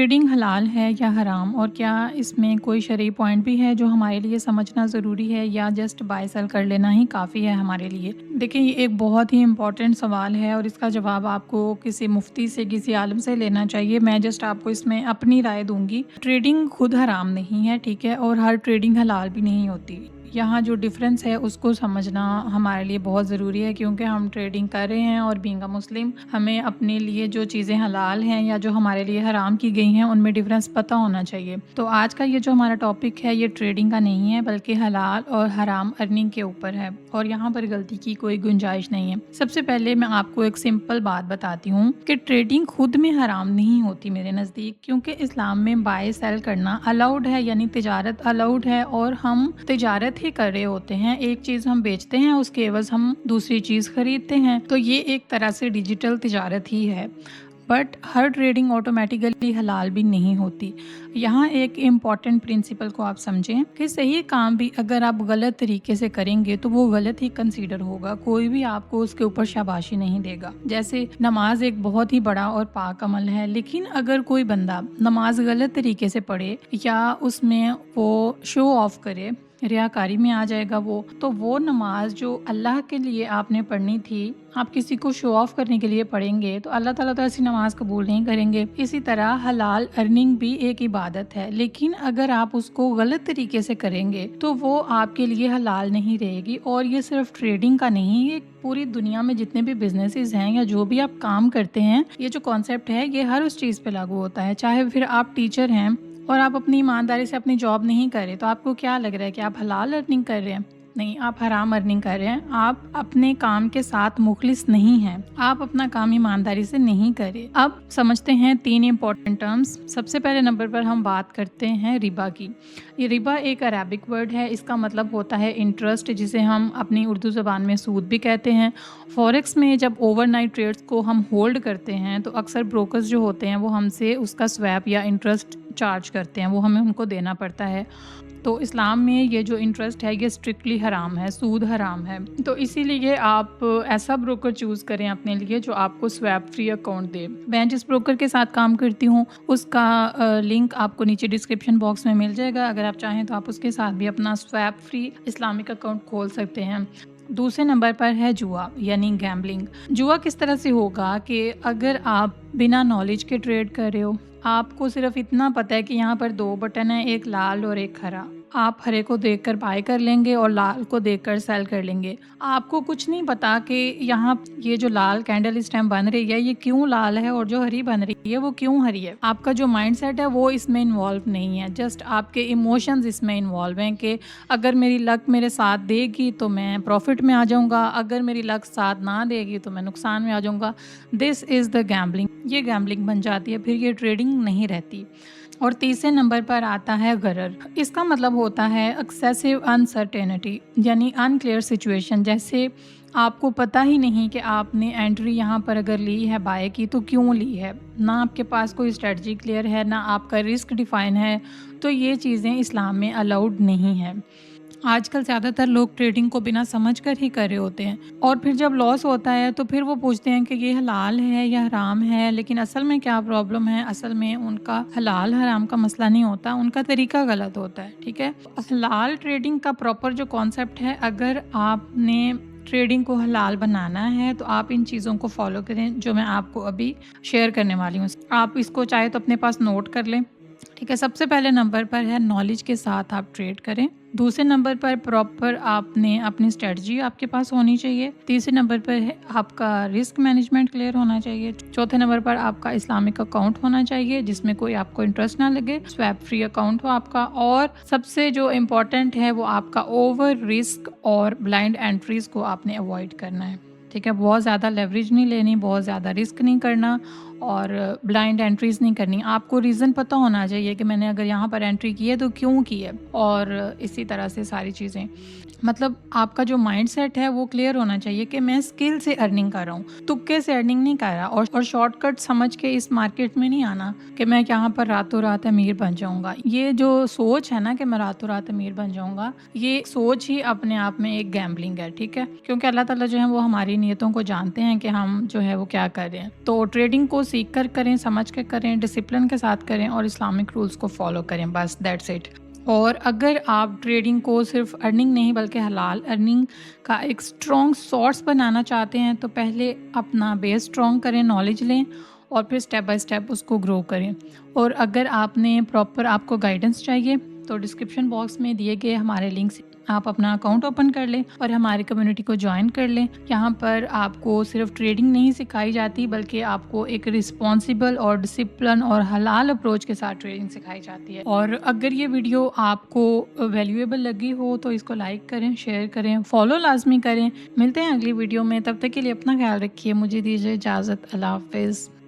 Trading حلال ہے یا حرام، اور کیا اس میں کوئی شرعی پوائنٹ بھی ہے جو ہمارے لیے سمجھنا ضروری ہے، یا جسٹ بائی سیل کر لینا ہی کافی ہے ہمارے لیے؟ دیکھیں، یہ ایک بہت ہی امپورٹنٹ سوال ہے اور اس کا جواب آپ کو کسی مفتی سے، کسی عالم سے لینا چاہیے۔ میں جسٹ آپ کو اس میں اپنی رائے دوں گی۔ ٹریڈنگ خود حرام نہیں ہے، ٹھیک ہے، اور ہر ٹریڈنگ حلال بھی نہیں ہوتی۔ یہاں جو ڈفرینس ہے اس کو سمجھنا ہمارے لیے بہت ضروری ہے، کیونکہ ہم ٹریڈنگ کر رہے ہیں اور بینگ اے مسلم ہمیں اپنے لیے جو چیزیں حلال ہیں یا جو ہمارے لیے حرام کی گئی ہیں ان میں ڈفرینس پتہ ہونا چاہیے۔ تو آج کا یہ جو ہمارا ٹاپک ہے یہ ٹریڈنگ کا نہیں ہے، بلکہ حلال اور حرام ارننگ کے اوپر ہے، اور یہاں پر غلطی کی کوئی گنجائش نہیں ہے۔ سب سے پہلے میں آپ کو ایک سمپل بات بتاتی ہوں کہ ٹریڈنگ خود میں حرام نہیں ہوتی میرے نزدیک، کیونکہ اسلام میں بائی سیل کرنا الاؤڈ ہے، یعنی تجارت الاؤڈ ہے، اور ہم تجارت ہی کر رہے ہوتے ہیں۔ ایک چیز ہم بیچتے ہیں، اس کے عوض ہم دوسری چیز خریدتے ہیں، تو یہ ایک طرح سے ڈیجیٹل تجارت ہی ہے۔ بٹ ہر ٹریڈنگ آٹومیٹیکلی حلال بھی نہیں ہوتی۔ یہاں ایک امپورٹنٹ پرنسپل کو آپ سمجھیں کہ صحیح کام بھی اگر آپ غلط طریقے سے کریں گے تو وہ غلط ہی کنسیڈر ہوگا، کوئی بھی آپ کو اس کے اوپر شاباشی نہیں دے گا۔ جیسے نماز ایک بہت ہی بڑا اور پاک عمل ہے، لیکن اگر کوئی بندہ نماز غلط طریقے سے پڑھے یا اس میں وہ شو آف کرے، ریاکاری میں آ جائے گا تو وہ نماز جو اللہ کے لیے آپ نے پڑھنی تھی، آپ کسی کو شو آف کرنے کے لیے پڑھیں گے تو اللہ تعالیٰ تو ایسی نماز قبول نہیں کریں گے۔ اسی طرح حلال ارننگ بھی ایک عبادت ہے، لیکن اگر آپ اس کو غلط طریقے سے کریں گے تو وہ آپ کے لیے حلال نہیں رہے گی۔ اور یہ صرف ٹریڈنگ کا نہیں، یہ پوری دنیا میں جتنے بھی بزنسز ہیں یا جو بھی آپ کام کرتے ہیں، یہ جو کانسیپٹ ہے یہ ہر اس چیز پہ لاگو ہوتا ہے۔ چاہے پھر آپ ٹیچر ہیں اور آپ اپنی ایمانداری سے اپنی جاب نہیں کر رہے، تو آپ کو کیا لگ رہا ہے کہ آپ حلال ارننگ کر رہے ہیں؟ نہیں، آپ حرام ارننگ کر رہے ہیں۔ آپ اپنے کام کے ساتھ مخلص نہیں ہیں، آپ اپنا کام ایمانداری سے نہیں کر رہے۔ اب سمجھتے ہیں تین امپورٹنٹ ٹرمز۔ سب سے پہلے نمبر پر ہم بات کرتے ہیں ربا کی۔ یہ ربا ایک عربک ورڈ ہے، اس کا مطلب ہوتا ہے انٹرسٹ، جسے ہم اپنی اردو زبان میں سود بھی کہتے ہیں۔ فوریکس میں جب اوور نائٹ ٹریڈز کو ہم ہولڈ کرتے ہیں تو اکثر بروکرز جو ہوتے ہیں وہ ہم سے اس کا سویپ یا انٹرسٹ چارج کرتے ہیں، وہ ہمیں ان کو دینا پڑتا ہے۔ تو اسلام میں یہ جو انٹرسٹ ہے یہ اسٹرکٹلی حرام ہے، سود حرام ہے۔ تو اسی لیے آپ ایسا بروکر چوز کریں اپنے لیے جو آپ کو سویپ فری اکاؤنٹ دے۔ میں جس بروکر کے ساتھ کام کرتی ہوں اس کا لنک آپ کو نیچے ڈسکرپشن باکس میں مل جائے گا، اگر آپ چاہیں تو آپ اس کے ساتھ بھی اپنا سویپ فری اسلامک اکاؤنٹ کھول سکتے ہیں۔ دوسرے نمبر پر ہے جوا، یعنی گیمبلنگ۔ جوا کس طرح سے ہوگا کہ اگر آپ بنا نالج کے ٹریڈ کر رہے ہو، آپ کو صرف اتنا پتہ ہے کہ یہاں پر دو بٹن ہیں، ایک لال اور ایک ہرا، آپ ہرے کو دیکھ کر بائی کر لیں گے اور لال کو دیکھ کر سیل کر لیں گے۔ آپ کو کچھ نہیں پتا کہ یہاں یہ جو لال کینڈل اس ٹائم بن رہی ہے یہ کیوں لال ہے، اور جو ہری بن رہی ہے وہ کیوں ہری ہے۔ آپ کا جو مائنڈ سیٹ ہے وہ اس میں انوالو نہیں ہے، جسٹ آپ کے ایموشنز اس میں انوالو ہیں کہ اگر میری لک میرے ساتھ دے گی تو میں پروفٹ میں آ جاؤں گا، اگر میری لک ساتھ نہ دے گی تو میں نقصان میں آ جاؤں گا۔ دس از دا گیمبلنگ۔ یہ گیمبلنگ بن جاتی ہے، پھر یہ ٹریڈنگ نہیں رہتی۔ اور تیسرے نمبر پر آتا ہے غرر۔ اس کا مطلب ہوتا ہے ایکسیسو انسرٹینٹی، یعنی ان کلیئر سچویشن۔ جیسے آپ کو پتہ ہی نہیں کہ آپ نے انٹری یہاں پر اگر لی ہے بائی کی تو کیوں لی ہے، نہ آپ کے پاس کوئی اسٹریٹجی کلیئر ہے، نہ آپ کا رسک ڈیفائن ہے، تو یہ چیزیں اسلام میں الاؤڈ نہیں ہیں۔ آج کل زیادہ تر لوگ ٹریڈنگ کو بنا سمجھ کر ہی کر رہے ہوتے ہیں، اور پھر جب لاس ہوتا ہے تو پھر وہ پوچھتے ہیں کہ یہ حلال ہے یا حرام ہے، لیکن اصل میں کیا پرابلم ہے؟ اصل میں ان کا حلال حرام کا مسئلہ نہیں ہوتا، ان کا طریقہ غلط ہوتا ہے، ٹھیک ہے۔ حلال ٹریڈنگ کا پراپر جو کانسیپٹ ہے، اگر آپ نے ٹریڈنگ کو حلال بنانا ہے تو آپ ان چیزوں کو فالو کریں جو میں آپ کو ابھی شیئر کرنے والی ہوں۔ آپ اس کو چاہے تو اپنے پاس نوٹ کر لیں، ٹھیک ہے۔ سب سے پہلے نمبر پر ہے نالج کے ساتھ آپ ٹریڈ کریں۔ دوسرے نمبر پر پراپر آپ نے اپنی اسٹریٹجی آپ کے پاس ہونی چاہیے۔ تیسرے نمبر پر ہے آپ کا رسک مینجمنٹ کلیئر ہونا چاہیے۔ چوتھے نمبر پر آپ کا اسلامک اکاؤنٹ ہونا چاہیے جس میں کوئی آپ کو انٹرسٹ نہ لگے، سویپ فری اکاؤنٹ ہو آپ کا، اور سب سے جو امپورٹنٹ ہے وہ آپ کا اوور رسک اور بلائنڈ انٹریز کو آپ نے اوائڈ کرنا ہے، ٹھیک ہے۔ بہت زیادہ لیوریج نہیں لینی، بہت زیادہ رسک نہیں کرنا، اور بلائنڈ انٹریز نہیں کرنی۔ آپ کو ریزن پتہ ہونا چاہیے کہ میں نے اگر یہاں پر انٹری کی ہے تو کیوں کی ہے، اور اسی طرح سے ساری چیزیں، مطلب آپ کا جو مائنڈ سیٹ ہے وہ کلیئر ہونا چاہیے کہ میں اسکل سے ارننگ کر رہا ہوں، تکے سے ارننگ نہیں کر رہا، اور شارٹ کٹ سمجھ کے اس مارکیٹ میں نہیں آنا کہ میں یہاں پر راتوں رات امیر بن جاؤں گا۔ یہ جو سوچ ہے نا کہ میں راتوں رات امیر بن جاؤں گا، یہ سوچ ہی اپنے آپ میں ایک گیمبلنگ ہے، ٹھیک ہے، کیونکہ اللہ تعالیٰ جو ہے وہ ہماری نیتوں کو جانتے ہیں کہ ہم جو ہے وہ کیا کر رہے ہیں۔ تو ٹریڈنگ کو سیکھ کر کریں، سمجھ کے کریں، ڈسپلن کے ساتھ کریں اور اسلامک رولز کو فالو کریں، بس دیٹس اٹ۔ اور اگر آپ ٹریڈنگ کو صرف ارننگ نہیں بلکہ حلال ارننگ کا ایک اسٹرانگ سورس بنانا چاہتے ہیں تو پہلے اپنا بیس اسٹرانگ کریں، نالج لیں اور پھر اسٹیپ بائی اسٹیپ اس کو گرو کریں۔ اور اگر آپ کو گائیڈنس چاہیے تو ڈسکرپشن باکس میں دیے گئے ہمارے لنک سے آپ اپنا اکاؤنٹ اوپن کر لیں اور ہماری کمیونٹی کو جوائن کر لیں۔ یہاں پر آپ کو صرف ٹریڈنگ نہیں سکھائی جاتی بلکہ آپ کو ایک رسپانسیبل اور ڈسپلن اور حلال اپروچ کے ساتھ ٹریڈنگ سکھائی جاتی ہے۔ اور اگر یہ ویڈیو آپ کو ویلیویبل لگی ہو تو اس کو لائک کریں، شیئر کریں، فالو لازمی کریں۔ ملتے ہیں اگلی ویڈیو میں، تب تک کے لیے اپنا خیال رکھیے، مجھے دیجیے اجازت، اللہ حافظ۔